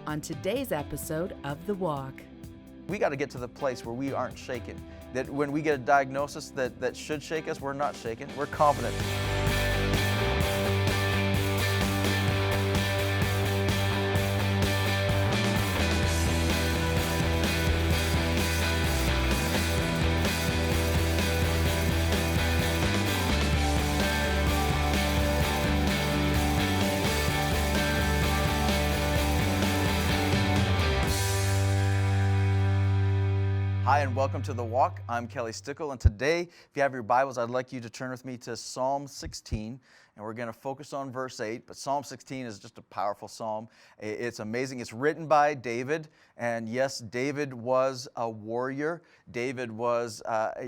on today's episode of The Walk. We got to get to the place where we aren't shaken. That when we get a diagnosis that should shake us, we're not shaken. We're confident. Hi, and welcome to The Walk. I'm Kelly Stickel, and today, if you have your Bibles, I'd like you to turn with me to Psalm 16, and we're going to focus on verse 8, but Psalm 16 is just a powerful psalm. It's amazing. It's written by David, and yes, David was a warrior. David was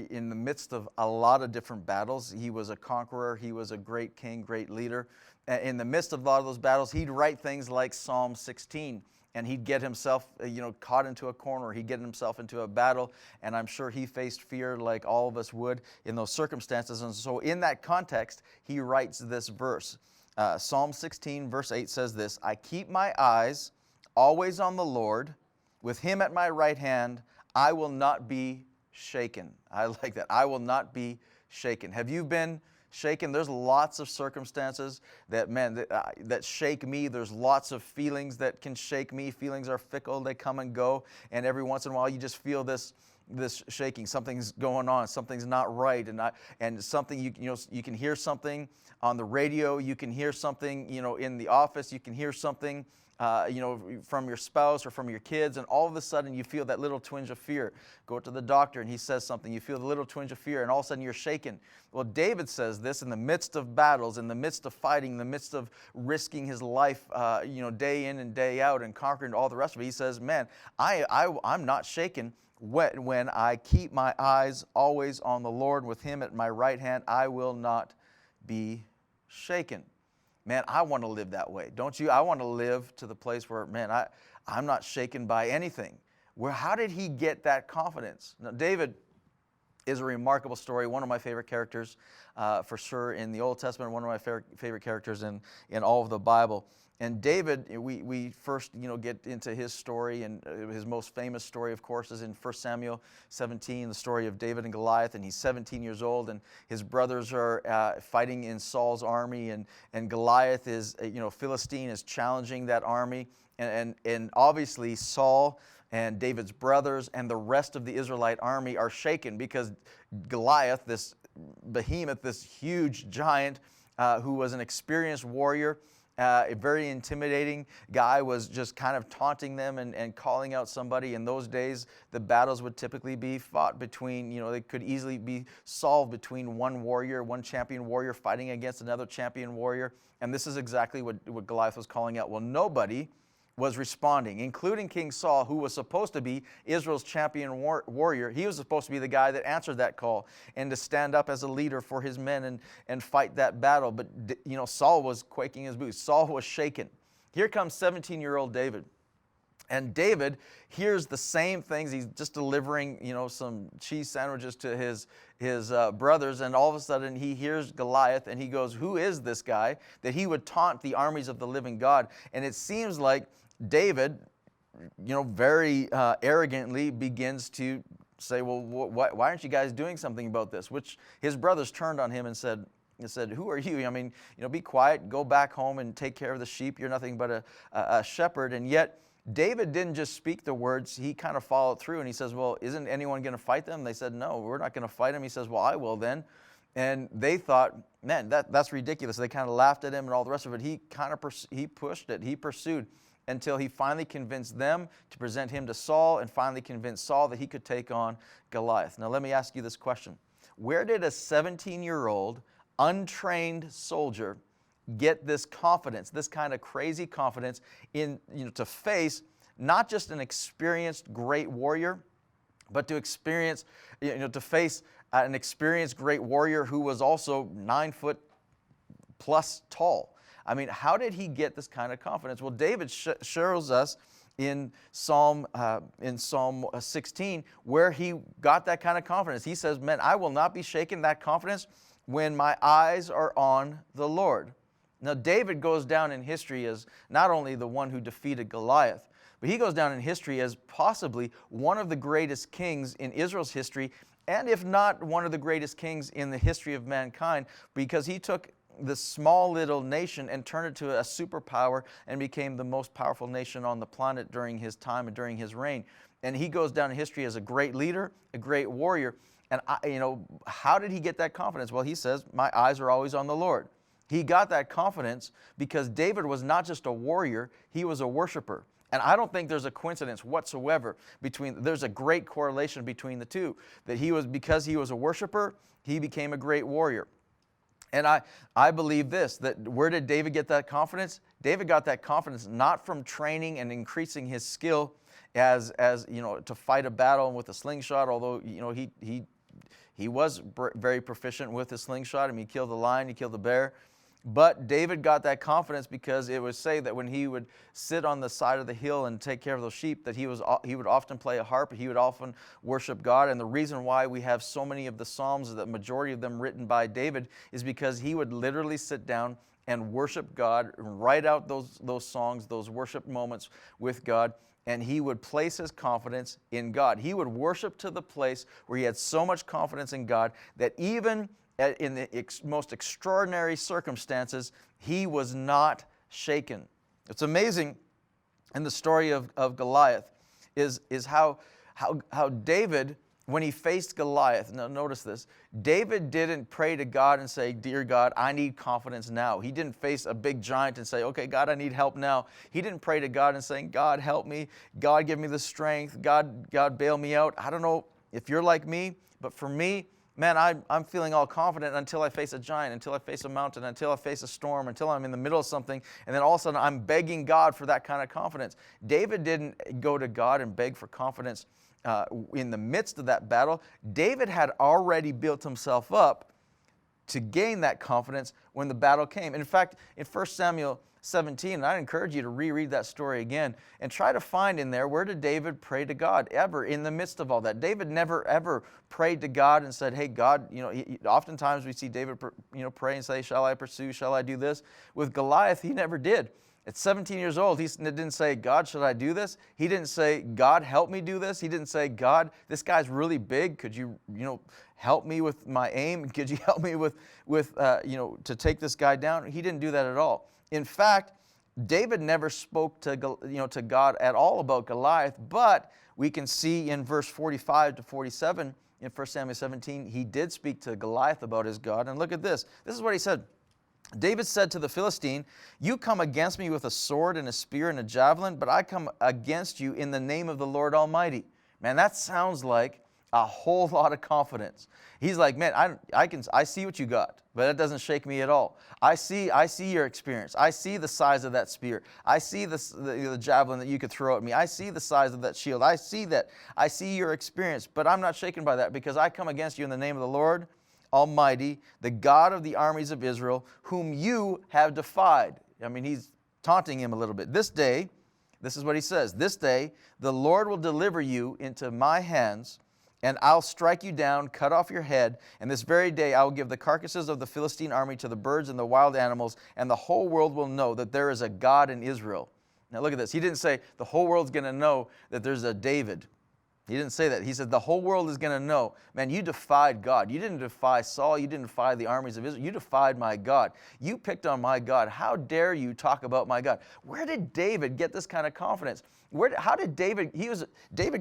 in the midst of a lot of different battles. He was a conqueror. He was a great king, great leader. In the midst of a lot of those battles, he'd write things like Psalm 16. And he'd get himself, caught into a corner. He'd get himself into a battle, and I'm sure he faced fear like all of us would in those circumstances. And so in that context, he writes this verse. Psalm 16, verse 8 says this, "I keep my eyes always on the Lord. With him at my right hand, I will not be shaken." I like that. I will not be shaken. Have you been shaken? There's lots of circumstances that shake me. There's lots of feelings that can shake me. Feelings are fickle. They come and go. And every once in a while, you just feel this shaking. Something's going on. Something's not right. And something, you can hear something on the radio. You can hear something, in the office. You can hear something, from your spouse or from your kids, and all of a sudden you feel that little twinge of fear. Go to the doctor and he says something, you feel the little twinge of fear, and all of a sudden you're shaken. Well, David says this in the midst of battles, in the midst of fighting, in the midst of risking his life, day in and day out and conquering all the rest of it. He says, man, I'm not shaken when I keep my eyes always on the Lord. With him at my right hand, I will not be shaken. Man, I want to live that way, don't you? I want to live to the place where, man, I'm not shaken by anything. How did he get that confidence? Now, David is a remarkable story, one of my favorite characters for sure in the Old Testament, one of my favorite characters in all of the Bible. And David, we first get into his story, and his most famous story, of course, is in 1 Samuel 17, the story of David and Goliath. And he's 17 years old, and his brothers are fighting in Saul's army, and Goliath is, Philistine is challenging that army. And obviously Saul and David's brothers and the rest of the Israelite army are shaken because Goliath, this behemoth, this huge giant who was an experienced warrior, a very intimidating guy, was just kind of taunting them and calling out somebody. In those days, the battles would typically be fought between, they could easily be solved between one champion warrior fighting against another champion warrior. And this is exactly what Goliath was calling out. Well, nobody was responding, including King Saul, who was supposed to be Israel's champion warrior. He was supposed to be the guy that answered that call and to stand up as a leader for his men and fight that battle. But, Saul was quaking his boots. Saul was shaken. Here comes 17-year-old David. And David hears the same things. He's just delivering, some cheese sandwiches to his brothers, and all of a sudden he hears Goliath, and he goes, "Who is this guy that he would taunt the armies of the living God?" And it seems like David, very arrogantly begins to say, "Well, why aren't you guys doing something about this?" Which his brothers turned on him and said, "Who are you? I mean, be quiet, go back home and take care of the sheep. You're nothing but a shepherd." And yet David didn't just speak the words, he kind of followed through, and he says, "Well, isn't anyone going to fight them?" They said, "No, we're not going to fight him." He says, "Well, I will then." And they thought, man, that's ridiculous. They kind of laughed at him and all the rest of it. He pushed it, he pursued, until he finally convinced them to present him to Saul, and finally convinced Saul that he could take on Goliath. Now let me ask you this question. Where did a 17-year-old untrained soldier get this confidence, this kind of crazy confidence in, to face not just an experienced great warrior, but to face an experienced great warrior who was also 9 foot plus tall? I mean, how did he get this kind of confidence? Well, David shows us in Psalm 16 where he got that kind of confidence. He says, "Man, I will not be shaken," that confidence, "when my eyes are on the Lord." Now, David goes down in history as not only the one who defeated Goliath, but he goes down in history as possibly one of the greatest kings in Israel's history, and if not one of the greatest kings in the history of mankind, because he took this small little nation and turned it to a superpower and became the most powerful nation on the planet during his time and during his reign. And he goes down in history as a great leader, a great warrior. And how did he get that confidence? Well, he says, my eyes are always on the Lord. He got that confidence because David was not just a warrior, he was a worshiper. And I don't think there's a coincidence whatsoever there's a great correlation between the two. That because he was a worshiper, he became a great warrior. And I believe this, that where did David get that confidence? David got that confidence not from training and increasing his skill as to fight a battle with a slingshot, although he was very proficient with his slingshot. I mean, he killed the lion, he killed the bear. But David got that confidence because it was said that when he would sit on the side of the hill and take care of those sheep, that he would often play a harp, he would often worship God. And the reason why we have so many of the Psalms, the majority of them written by David, is because he would literally sit down and worship God, and write out those songs, those worship moments with God, and he would place his confidence in God. He would worship to the place where he had so much confidence in God that even in the most extraordinary circumstances, he was not shaken. It's amazing in the story of Goliath is how David, when he faced Goliath, now notice this, David didn't pray to God and say, dear God, I need confidence now. He didn't face a big giant and say, okay, God, I need help now. He didn't pray to God and saying, God, help me. God, give me the strength. God, bail me out. I don't know if you're like me, but for me, man, I'm feeling all confident until I face a giant, until I face a mountain, until I face a storm, until I'm in the middle of something, and then all of a sudden I'm begging God for that kind of confidence. David didn't go to God and beg for confidence in the midst of that battle. David had already built himself up to gain that confidence when the battle came. In fact, in 1 Samuel 17, and I'd encourage you to reread that story again and try to find in there, where did David pray to God ever in the midst of all that? David never ever prayed to God and said, hey God, oftentimes we see David pray and say, shall I pursue, shall I do this? With Goliath, he never did. At 17 years old, he didn't say, God, should I do this? He didn't say, God, help me do this. He didn't say, God, this guy's really big. Could you, help me with my aim? Could you help me with to take this guy down? He didn't do that at all. In fact, David never spoke to God at all about Goliath, but we can see in verse 45 to 47 in 1 Samuel 17, he did speak to Goliath about his God. And look at this. This is what he said. David said to the Philistine, you come against me with a sword and a spear and a javelin, but I come against you in the name of the Lord Almighty. Man, that sounds like a whole lot of confidence. He's like, man, I see what you got, but that doesn't shake me at all. I see your experience. I see the size of that spear. I see the javelin that you could throw at me. I see the size of that shield. I see that. I see your experience, but I'm not shaken by that because I come against you in the name of the Lord Almighty, the God of the armies of Israel, whom you have defied. I mean, he's taunting him a little bit. This day, this is what he says, this day the Lord will deliver you into my hands, and I'll strike you down, cut off your head, and this very day I will give the carcasses of the Philistine army to the birds and the wild animals, and the whole world will know that there is a God in Israel. Now look at this. He didn't say the whole world's going to know that there's a David. He didn't say that. He said the whole world is going to know, man, you defied God. You didn't defy Saul. You didn't defy the armies of Israel. You defied my God. You picked on my God. How dare you talk about my God? Where did David get this kind of confidence? How did David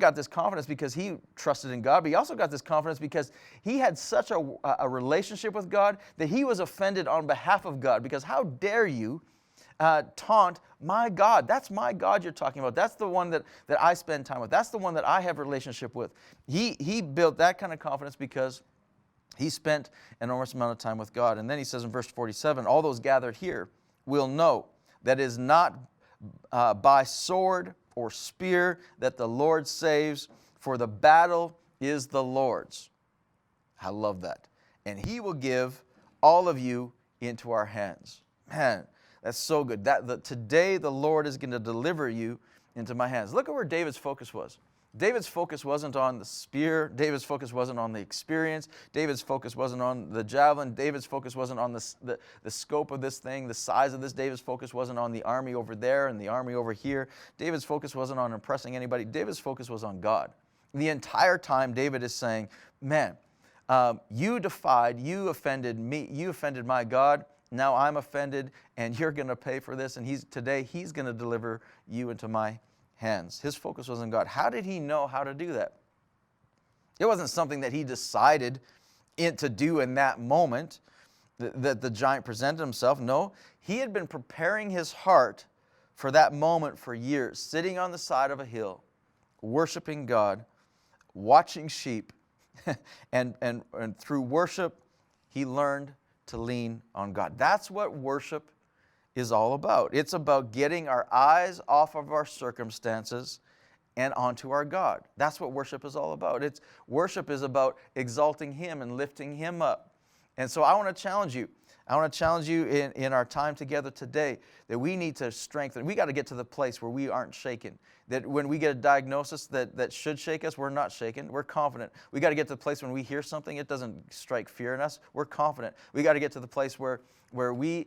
got this confidence because he trusted in God, but he also got this confidence because he had such a relationship with God that he was offended on behalf of God, because how dare you taunt my God? That's my God you're talking about. That's the one that I spend time with. That's the one that I have a relationship with. He built that kind of confidence because he spent an enormous amount of time with God. And then he says in verse 47, all those gathered here will know that it is not by sword or spear that the Lord saves, for the battle is the Lord's. I love that. And he will give all of you into our hands. Man, that's so good. Today the Lord is going to deliver you into my hands. Look at where David's focus was. David's focus wasn't on the spear. David's focus wasn't on the experience. David's focus wasn't on the javelin. David's focus wasn't on the scope of this thing, the size of this. David's focus wasn't on the army over there and the army over here. David's focus wasn't on impressing anybody. David's focus was on God. The entire time David is saying, man, you offended me, you offended my God. Now I'm offended, and you're going to pay for this. And today he's going to deliver you into my hands. His focus was on God. How did he know how to do that? It wasn't something that he decided to do in that moment that the giant presented himself. No, he had been preparing his heart for that moment for years, sitting on the side of a hill, worshiping God, watching sheep, and through worship, he learned to lean on God. That's what worship is all about. It's about getting our eyes off of our circumstances and onto our God. That's what worship is all about. Worship is about exalting Him and lifting Him up. And so I want to challenge you. I want to challenge you in our time together today that we need to strengthen. We got to get to the place where we aren't shaken. That when we get a diagnosis that should shake us, we're not shaken. We're confident. We got to get to the place when we hear something, it doesn't strike fear in us. We're confident. We got to get to the place where we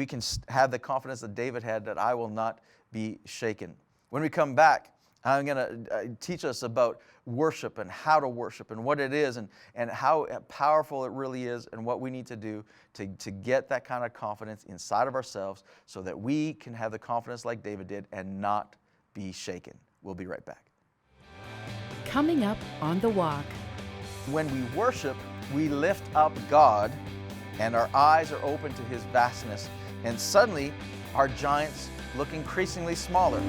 can have the confidence that David had, that I will not be shaken. When we come back, I'm going to teach us about worship and how to worship and what it is and how powerful it really is and what we need to do to get that kind of confidence inside of ourselves so that we can have the confidence like David did and not be shaken. We'll be right back. Coming up on The Walk. When we worship, we lift up God and our eyes are open to His vastness, and suddenly our giants look increasingly smaller.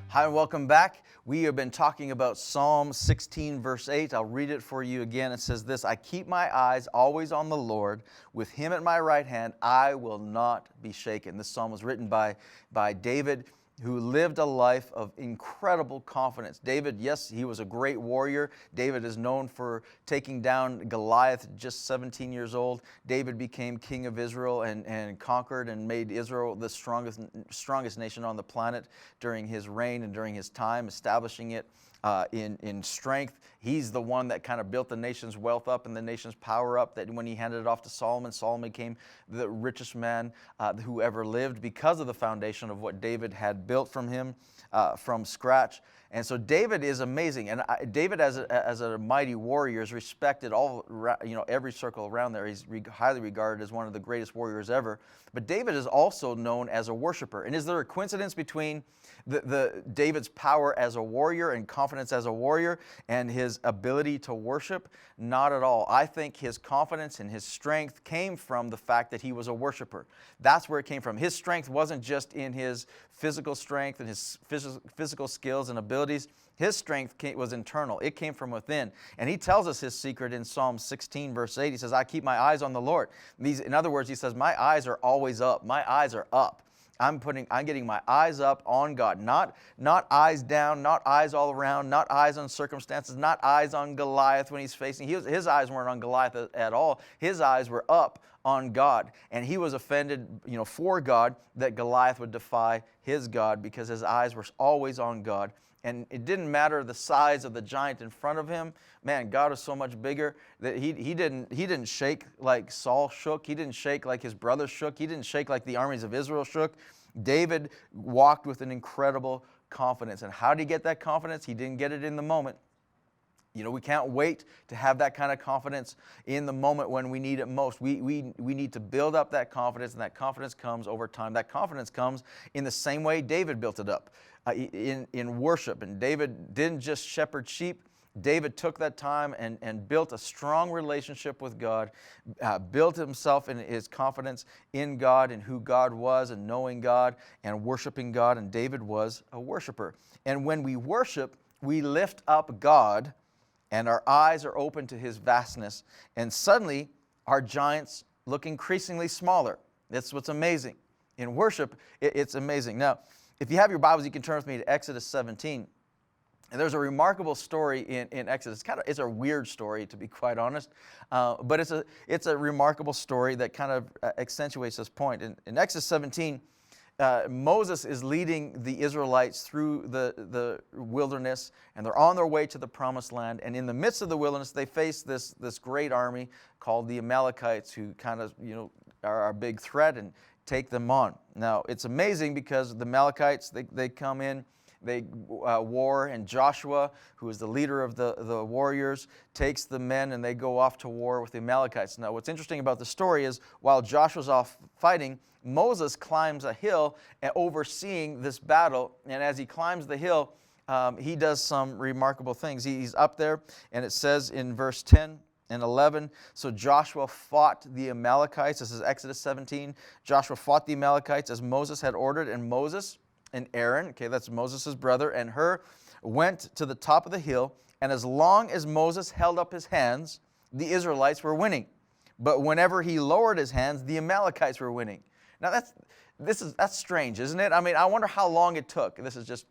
Hi, and welcome back. We have been talking about Psalm 16, verse 8. I'll read it for you again. It says this: I keep my eyes always on the Lord. With Him at my right hand, I will not be shaken. This psalm was written by David, who lived a life of incredible confidence. David, yes, he was a great warrior. David is known for taking down Goliath at just 17 years old. David became king of Israel and conquered and made Israel the strongest nation on the planet during his reign and during his time, establishing it in strength. He's the one that kind of built the nation's wealth up and the nation's power up, that when he handed it off to Solomon, Solomon became the richest man who ever lived because of the foundation of what David had built from him from scratch. And so David is amazing, and David as a mighty warrior is respected every circle around there. He's highly regarded as one of the greatest warriors ever. But David is also known as a worshiper. And is there a coincidence between David's power as a warrior and confidence as a warrior and his ability to worship? Not at all. I think his confidence and his strength came from the fact that he was a worshiper. That's where it came from. His strength wasn't just in his physical strength and his physical skills and abilities. His strength was internal. It came from within. And he tells us his secret in Psalm 16, verse 8. He says, I keep my eyes on the Lord. In other words, he says, my eyes are always up. My eyes are up. I'm getting my eyes up on God, not eyes down, not eyes all around, not eyes on circumstances, not eyes on Goliath when he's facing. His eyes weren't on Goliath at all. His eyes were up on God, and he was offended, for God, that Goliath would defy his God, because his eyes were always on God. And it didn't matter the size of the giant in front of him. Man, God is so much bigger that he didn't shake like Saul shook. He didn't shake like his brothers shook. He didn't shake like the armies of Israel shook. David walked with an incredible confidence. And how did he get that confidence? He didn't get it in the moment. We can't wait to have that kind of confidence in the moment when we need it most. We need to build up that confidence, and that confidence comes over time. That confidence comes in the same way David built it up, in worship. And David didn't just shepherd sheep. David took that time and built a strong relationship with God, built himself in his confidence in God and who God was, and knowing God and worshiping God. And David was a worshiper. And when we worship, we lift up God, and our eyes are open to His vastness, and suddenly our giants look increasingly smaller. That's what's amazing. In worship, it's amazing. Now, if you have your Bibles, you can turn with me to Exodus 17. And there's a remarkable story in Exodus. It's a weird story, to be quite honest, but it's a remarkable story that kind of accentuates this point. In Exodus 17, Moses is leading the Israelites through the wilderness, and they're on their way to the promised land. And in the midst of the wilderness, they face this great army called the Amalekites, who kind of are a big threat and take them on. Now it's amazing because the Amalekites they come in. They war, and Joshua, who is the leader of the warriors, takes the men and they go off to war with the Amalekites. Now, what's interesting about the story is while Joshua's off fighting, Moses climbs a hill overseeing this battle. And as he climbs the hill, he does some remarkable things. He's up there, and it says in verse 10 and 11, so Joshua fought the Amalekites. This is Exodus 17. Joshua fought the Amalekites as Moses had ordered, and Moses and Aaron, okay, that's Moses' brother, and Hur went to the top of the hill, and as long as Moses held up his hands, the Israelites were winning. But whenever he lowered his hands, the Amalekites were winning. Now that's strange, isn't it? I mean, I wonder how long it took. This is just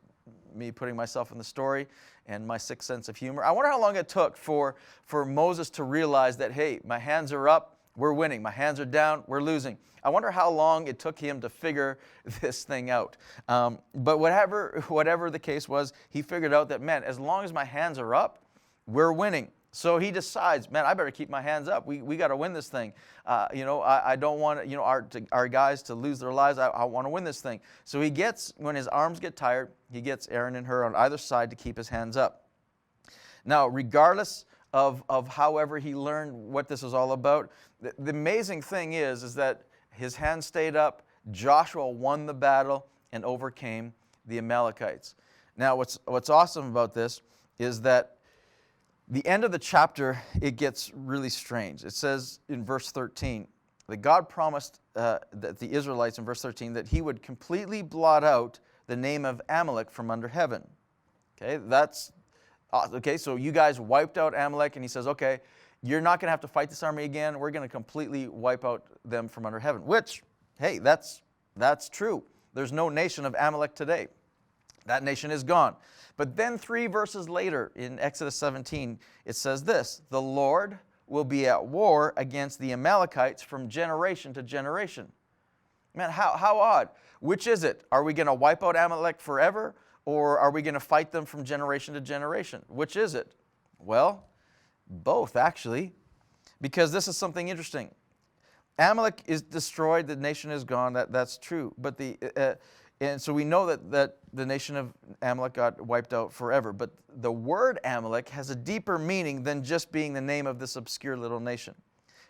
me putting myself in the story and my sixth sense of humor. I wonder how long it took for Moses to realize that, hey, my hands are up, we're winning. My hands are down, we're losing. I wonder how long it took him to figure this thing out. But whatever the case was, he figured out that, man, as long as my hands are up, we're winning. So he decides, man, I better keep my hands up. We got to win this thing. I don't want our guys to lose their lives. I want to win this thing. So when his arms get tired, he gets Aaron and Hur on either side to keep his hands up. Now, regardless of however he learned what this was all about, the amazing thing is that his hands stayed up. Joshua won the battle and overcame the Amalekites. Now, what's awesome about this is that the end of the chapter, it gets really strange. It says in verse 13 that God promised that the Israelites in verse 13 that he would completely blot out the name of Amalek from under heaven. Okay, so you guys wiped out Amalek, and he says, okay, you're not going to have to fight this army again. We're going to completely wipe out them from under heaven, which, hey, that's true. There's no nation of Amalek today. That nation is gone. But then 3 verses later in Exodus 17, it says this, the Lord will be at war against the Amalekites from generation to generation. Man, how odd. Which is it? Are we going to wipe out Amalek forever, or are we going to fight them from generation to generation? Which is it? Well, both, actually, because this is something interesting. Amalek is destroyed, the nation is gone, that's true. But and so we know that the nation of Amalek got wiped out forever. But the word Amalek has a deeper meaning than just being the name of this obscure little nation.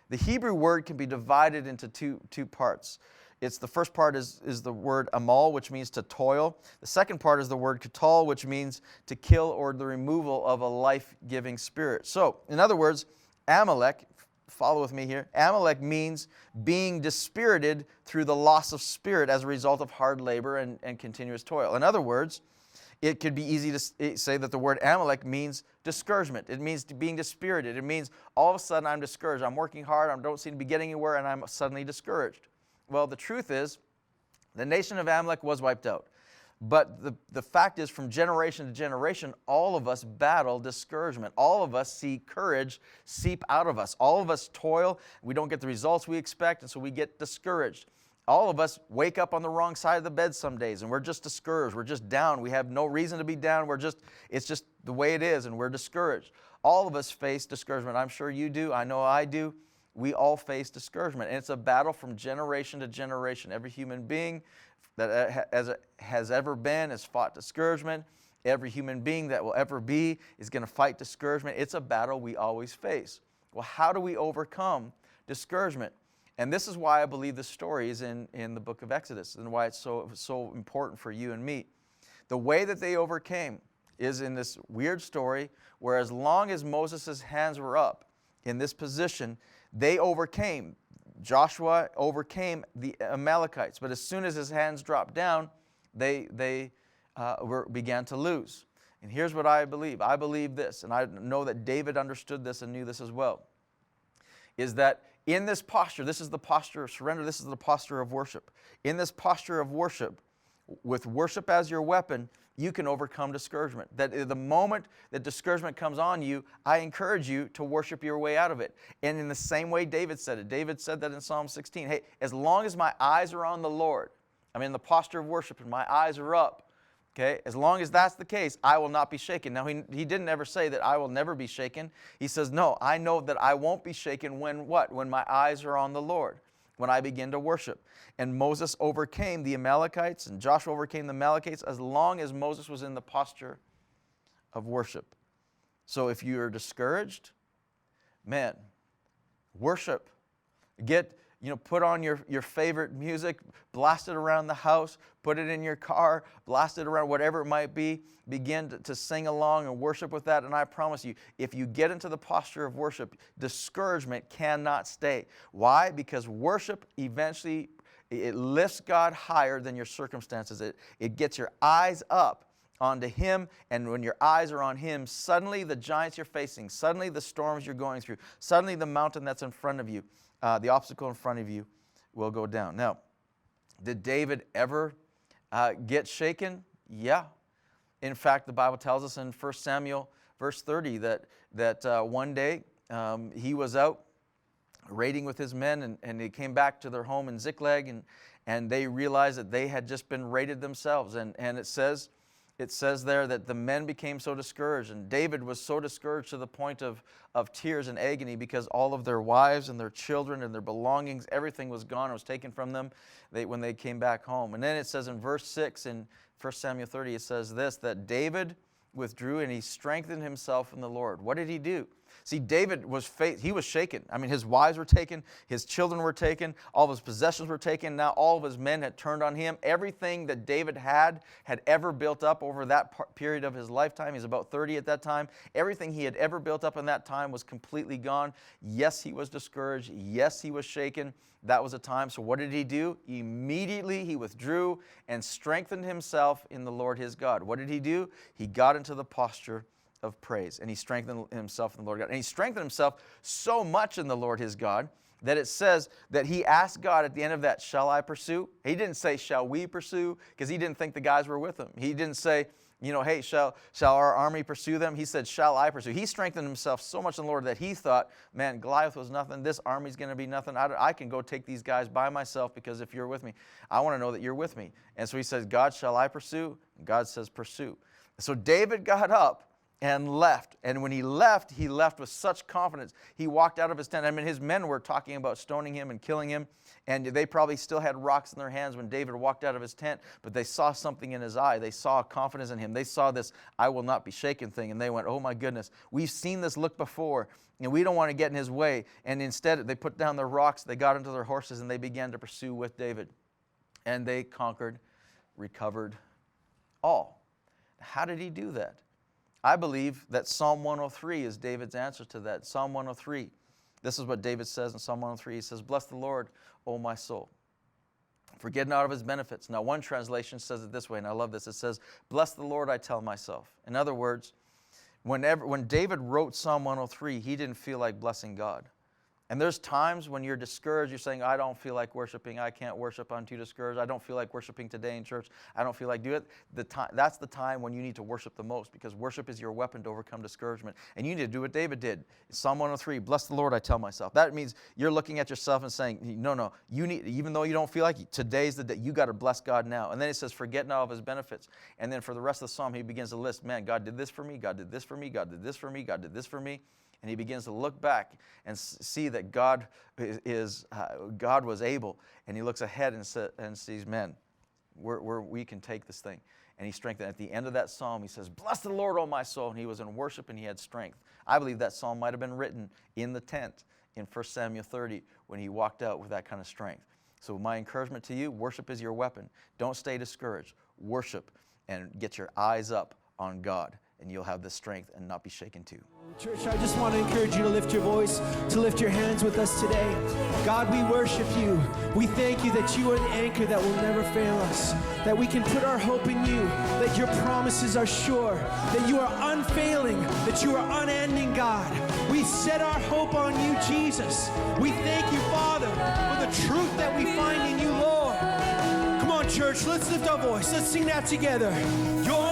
The Hebrew word can be divided into two parts. The first part is the word amal, which means to toil. The second part is the word katal, which means to kill or the removal of a life-giving spirit. So, in other words, Amalek, follow with me here, Amalek means being dispirited through the loss of spirit as a result of hard labor and continuous toil. In other words, it could be easy to say that the word Amalek means discouragement. It means being dispirited. It means all of a sudden I'm discouraged. I'm working hard, I don't seem to be getting anywhere, and I'm suddenly discouraged. Well, the truth is, the nation of Amalek was wiped out. But the fact is, from generation to generation, all of us battle discouragement. All of us see courage seep out of us. All of us toil. We don't get the results we expect, and so we get discouraged. All of us wake up on the wrong side of the bed some days, and we're just discouraged. We're just down. We have no reason to be down. It's just the way it is, and we're discouraged. All of us face discouragement. I'm sure you do. I know I do. We all face discouragement, and it's a battle from generation to generation. Every human being that has ever been has fought discouragement. Every human being that will ever be is going to fight discouragement. It's a battle we always face. Well, how do we overcome discouragement? And this is why I believe the story is in the book of Exodus, and why it's so important for you and me. The way that they overcame is in this weird story where as long as Moses' hands were up in this position, they overcame. Joshua overcame the Amalekites, but as soon as his hands dropped down, they began to lose. And here's what I believe. I believe this, and I know that David understood this and knew this as well, is that in this posture, this is the posture of surrender, this is the posture of worship. In this posture of worship, with worship as your weapon, you can overcome discouragement. That the moment that discouragement comes on you, I encourage you to worship your way out of it. And in the same way David said it. David said that in Psalm 16. Hey, as long as my eyes are on the Lord, I'm in the posture of worship and my eyes are up, okay, as long as that's the case, I will not be shaken. Now, he didn't ever say that I will never be shaken. He says, no, I know that I won't be shaken when what? When my eyes are on the Lord, when I begin to worship. And Moses overcame the Amalekites, and Joshua overcame the Amalekites as long as Moses was in the posture of worship. So if you're discouraged, man, worship. Put on your favorite music, blast it around the house, put it in your car, blast it around, whatever it might be. Begin to sing along and worship with that. And I promise you, if you get into the posture of worship, discouragement cannot stay. Why? Because worship eventually, it lifts God higher than your circumstances. It gets your eyes up onto Him, and when your eyes are on Him, suddenly the giants you're facing, suddenly the storms you're going through, suddenly the mountain that's in front of you, the obstacle in front of you will go down. Now, did David ever get shaken? Yeah. In fact, the Bible tells us in 1 Samuel verse 30 that one day he was out raiding with his men, and they came back to their home in Ziklag, and they realized that they had just been raided themselves. And it says there that the men became so discouraged, and David was so discouraged to the point of tears and agony, because all of their wives and their children and their belongings, everything was gone. It was taken from them when they came back home. And then it says in verse 6 in 1 Samuel 30, it says this, that David withdrew and he strengthened himself in the Lord. What did he do? See, David he was shaken. I mean, his wives were taken, his children were taken, all of his possessions were taken. Now all of his men had turned on him. Everything that David had ever built up over that period of his lifetime, he's about 30 at that time, everything he had ever built up in that time was completely gone. Yes, he was discouraged. Yes, he was shaken. That was a time. So what did he do? Immediately he withdrew and strengthened himself in the Lord his God. What did he do? He got into the posture of praise, and he strengthened himself in the Lord God. And he strengthened himself so much in the Lord his God that it says that he asked God at the end of that, shall I pursue? He didn't say, shall we pursue? Because he didn't think the guys were with him. He didn't say, hey, shall our army pursue them? He said, shall I pursue? He strengthened himself so much in the Lord that he thought, man, Goliath was nothing. This army's going to be nothing. I can go take these guys by myself, because if you're with me, I want to know that you're with me. And so he says, God, shall I pursue? And God says, pursue. So David got up and left. And when he left with such confidence. He walked out of his tent. I mean, his men were talking about stoning him and killing him, and they probably still had rocks in their hands when David walked out of his tent, but they saw something in his eye. They saw confidence in him. They saw this I will not be shaken thing, and they went, oh my goodness, we've seen this look before, and we don't want to get in his way. And instead, they put down their rocks, they got into their horses, and they began to pursue with David. And they conquered, recovered all. How did he do that? I believe that Psalm 103 is David's answer to that. Psalm 103, this is what David says in Psalm 103. He says, bless the Lord, O my soul, forget not of his benefits. Now, one translation says it this way, and I love this. It says, bless the Lord, I tell myself. In other words, when David wrote Psalm 103, he didn't feel like blessing God. And there's times when you're discouraged, you're saying, I don't feel like worshiping, I can't worship, I'm too discouraged, I don't feel like worshiping today in church, I don't feel like doing it. That's the time when you need to worship the most, because worship is your weapon to overcome discouragement. And you need to do what David did. Psalm 103, bless the Lord, I tell myself. That means you're looking at yourself and saying, no, you need, even though you don't feel like it, today's the day, you got to bless God now. And then it says, forget not of his benefits. And then for the rest of the psalm, he begins to list, man, God did this for me, God did this for me, God did this for me, God did this for me. And he begins to look back and see that God was able. And he looks ahead and sees, man, we can take this thing. And he strengthened. At the end of that psalm, he says, bless the Lord, O my soul. And he was in worship and he had strength. I believe that psalm might have been written in the tent in 1 Samuel 30 when he walked out with that kind of strength. So my encouragement to you, worship is your weapon. Don't stay discouraged. Worship and get your eyes up on God, and you'll have the strength and not be shaken too. Church, I just want to encourage you to lift your voice, to lift your hands with us today. God, we worship you. We thank you that you are the anchor that will never fail us, that we can put our hope in you, that your promises are sure, that you are unfailing, that you are unending, God. We set our hope on you, Jesus. We thank you, Father, for the truth that we find in you, Lord. Come on, church, let's lift our voice. Let's sing that together. Your